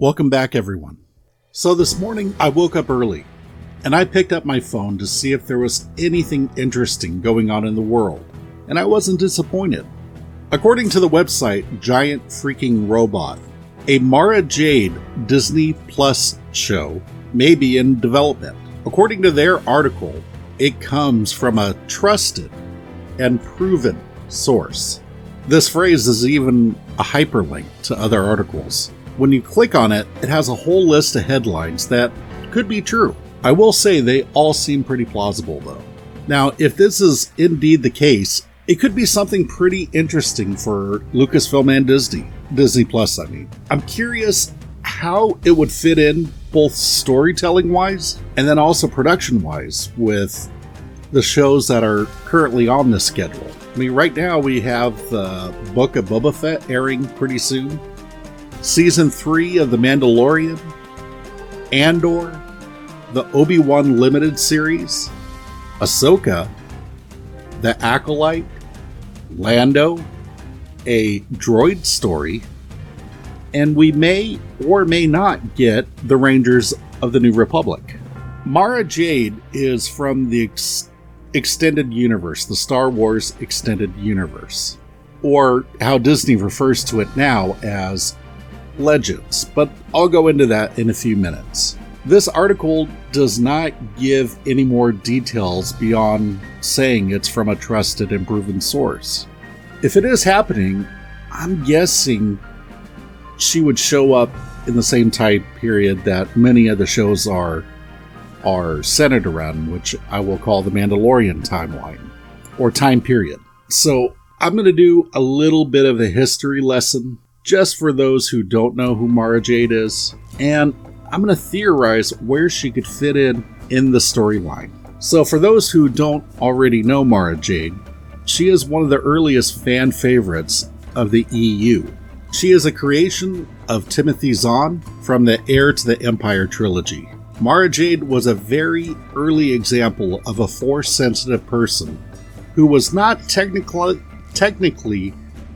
Welcome back, everyone. So this morning I woke up early and I picked up my phone to see if there was anything interesting going on in the world, and I wasn't disappointed. According to the website Giant Freaking Robot, a Mara Jade Disney Plus show may be in development. According to their article, it comes from a trusted and proven source. This phrase is even a hyperlink to other articles. When you click on it, it has a whole list of headlines that could be true. I will say they all seem pretty plausible, though. Now, if this is indeed the case, it could be something pretty interesting for Lucasfilm and Disney Plus, I mean. I'm curious how it would fit in both storytelling-wise and then also production-wise with the shows that are currently on the schedule. I mean, right now we have the Book of Boba Fett airing pretty soon, Season 3 of The Mandalorian, Andor, the Obi-Wan Limited series, Ahsoka, The Acolyte, Lando, a droid story, and we may or may not get the Rangers of the New Republic. Mara Jade is from the extended universe, the Star Wars extended universe, or how Disney refers to it now as Legends, but I'll go into that in a few minutes. This article does not give any more details beyond saying it's from a trusted and proven source. If it is happening, I'm guessing she would show up in the same time period that many of the shows are centered around, which I will call the Mandalorian timeline, or time period. So I'm going to do a little bit of a history lesson just for those who don't know who Mara Jade is, and I'm going to theorize where she could fit in the storyline. So for those who don't already know Mara Jade, she is one of the earliest fan favorites of the EU. She is a creation of Timothy Zahn from the Heir to the Empire trilogy. Mara Jade was a very early example of a Force-sensitive person who was not technically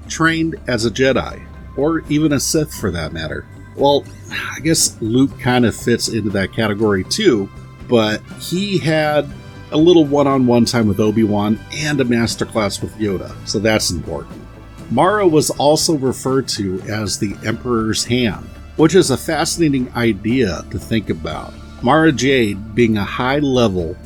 trained as a Jedi, or even a Sith for that matter. Well, I guess Luke kind of fits into that category too, but he had a little one-on-one time with Obi-Wan and a masterclass with Yoda, so that's important. Mara was also referred to as the Emperor's Hand, which is a fascinating idea to think about. Mara Jade, being a high-level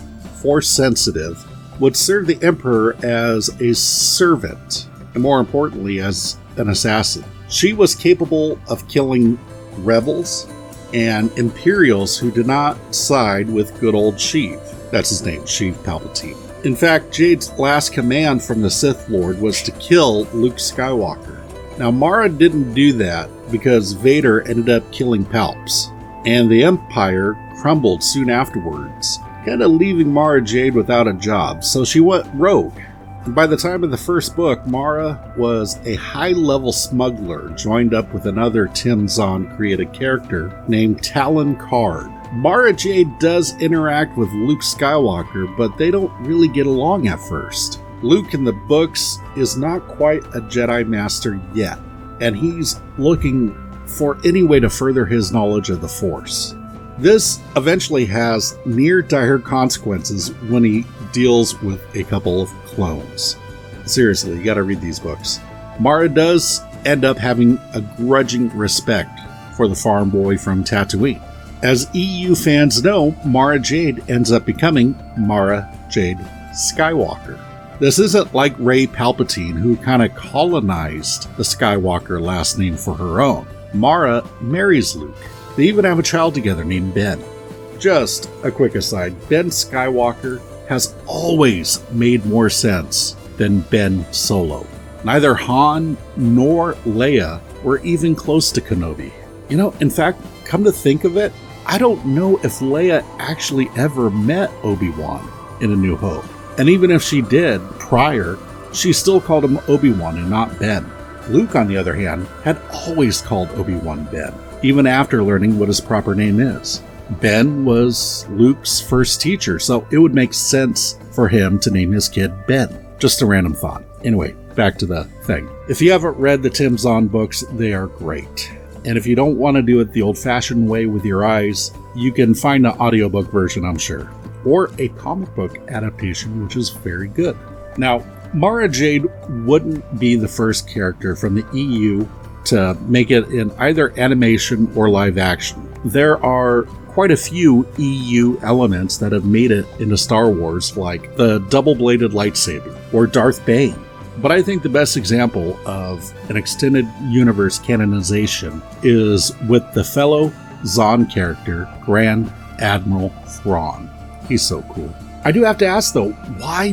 Force-sensitive, would serve the Emperor as a servant, and more importantly, as an assassin. She was capable of killing rebels and Imperials who did not side with good old Sheev. That's his name, Sheev Palpatine. In fact, Jade's last command from the Sith Lord was to kill Luke Skywalker. Now, Mara didn't do that because Vader ended up killing Palps, and the Empire crumbled soon afterwards, kind of leaving Mara Jade without a job, so she went rogue. By the time of the first book, Mara was a high-level smuggler joined up with another Tim Zahn created character named Talon Card. Mara Jade does interact with Luke Skywalker, but they don't really get along at first. Luke in the books is not quite a Jedi Master yet, and he's looking for any way to further his knowledge of the Force. This eventually has near dire consequences when he deals with a couple of clones. Seriously, you gotta read these books. Mara does end up having a grudging respect for the farm boy from Tatooine. As EU fans know, Mara Jade ends up becoming Mara Jade Skywalker. This isn't like Rey Palpatine, who kind of colonized the Skywalker last name for her own. Mara marries Luke. They even have a child together named Ben. Just a quick aside, Ben Skywalker has always made more sense than Ben Solo. Neither Han nor Leia were even close to Kenobi. You know, in fact, come to think of it, I don't know if Leia actually ever met Obi-Wan in A New Hope. And even if she did prior, she still called him Obi-Wan and not Ben. Luke, on the other hand, had always called Obi-Wan Ben, even after learning what his proper name is. Ben was Luke's first teacher, so it would make sense for him to name his kid Ben. Just a random thought. Anyway, back to the thing. If you haven't read the Tim Zahn books, they are great. And if you don't want to do it the old-fashioned way with your eyes, you can find an audiobook version, I'm sure, or a comic book adaptation, which is very good. Now, Mara Jade wouldn't be the first character from the EU to make it in either animation or live action. There are quite a few EU elements that have made it into Star Wars, like the double-bladed lightsaber or Darth Bane. But I think the best example of an extended universe canonization is with the fellow Zahn character, Grand Admiral Thrawn. He's so cool. I do have to ask though, why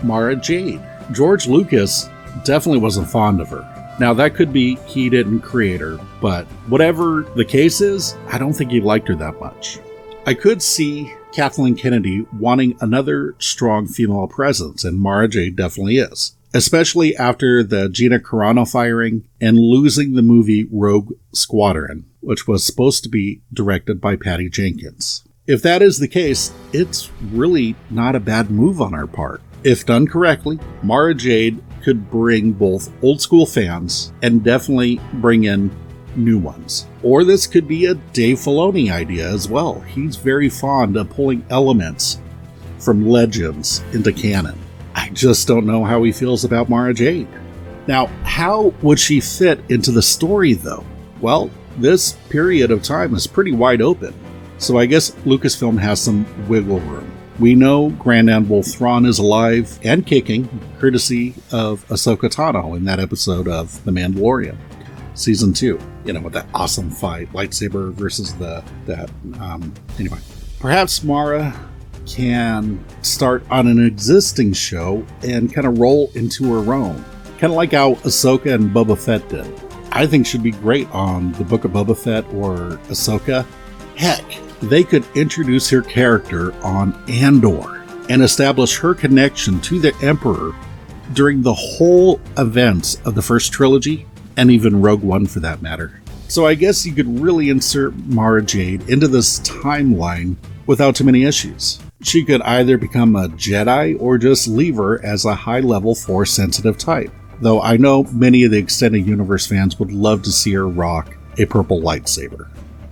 Mara Jade? George Lucas definitely wasn't fond of her. Now, that could be he didn't create her, but whatever the case is, I don't think he liked her that much. I could see Kathleen Kennedy wanting another strong female presence, and Mara Jade definitely is. Especially after the Gina Carano firing and losing the movie Rogue Squadron, which was supposed to be directed by Patty Jenkins. If that is the case, it's really not a bad move on our part. If done correctly, Mara Jade could bring both old school fans and definitely bring in new ones. Or this could be a Dave Filoni idea as well. He's very fond of pulling elements from Legends into canon. I just don't know how he feels about Mara Jade. Now, how would she fit into the story though? Well, this period of time is pretty wide open. So I guess Lucasfilm has some wiggle room. We know Grand Admiral Thrawn is alive and kicking, courtesy of Ahsoka Tano in that episode of The Mandalorian, Season 2. You know, with that awesome fight, lightsaber versus anyway. Perhaps Mara can start on an existing show and kind of roll into her own. Kind of like how Ahsoka and Boba Fett did. I think she'd be great on the Book of Boba Fett or Ahsoka. Heck, they could introduce her character on Andor and establish her connection to the Emperor during the whole events of the first trilogy, and even Rogue One for that matter. So I guess you could really insert Mara Jade into this timeline without too many issues. She could either become a Jedi or just leave her as a high-level Force-sensitive type. Though I know many of the Extended Universe fans would love to see her rock a purple lightsaber.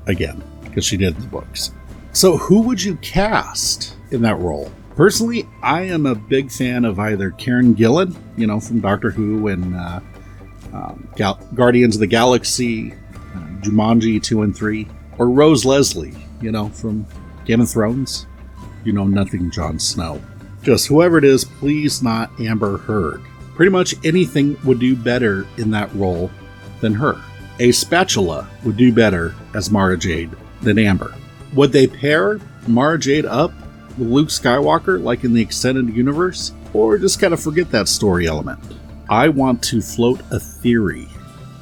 Again, because she did in the books. So who would you cast in that role? Personally, I am a big fan of either Karen Gillan, from Doctor Who and Guardians of the Galaxy, Jumanji 2 and 3, or Rose Leslie, from Game of Thrones. Nothing Jon Snow. Just whoever it is, please not Amber Heard. Pretty much anything would do better in that role than her. A spatula would do better as Mara Jade than Amber. Would they pair Mara Jade up with Luke Skywalker like in the Extended Universe? Or just kind of forget that story element? I want to float a theory.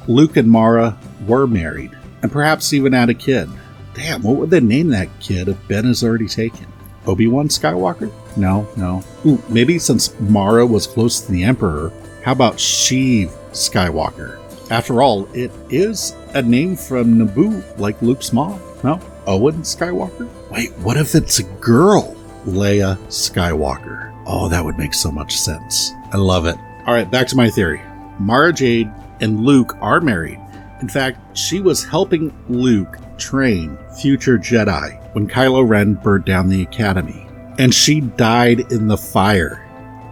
Luke and Mara were married, and perhaps even had a kid. Damn, what would they name that kid if Ben is already taken? Obi-Wan Skywalker? No. Ooh, maybe since Mara was close to the Emperor, how about Sheev Skywalker? After all, it is a name from Naboo, like Luke's mom. No? Owen Skywalker? Wait, what if it's a girl? Leia Skywalker. Oh, that would make so much sense. I love it. All right, back to my theory. Mara Jade and Luke are married. In fact, she was helping Luke train future Jedi when Kylo Ren burned down the Academy. And she died in the fire.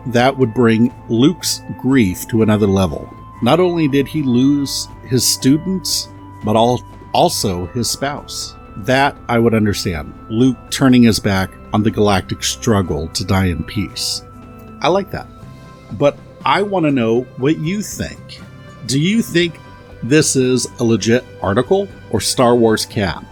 That would bring Luke's grief to another level. Not only did he lose his students, but also his spouse. That I would understand. Luke turning his back on the galactic struggle to die in peace. I like that. But I want to know what you think. Do you think this is a legit article or Star Wars cap?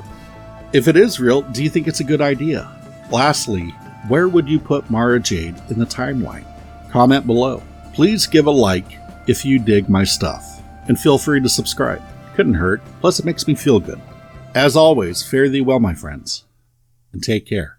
If it is real, do you think it's a good idea? Lastly, where would you put Mara Jade in the timeline? Comment below. Please give a like if you dig my stuff. And feel free to subscribe. Couldn't hurt. Plus it makes me feel good. As always, fare thee well, my friends. And take care.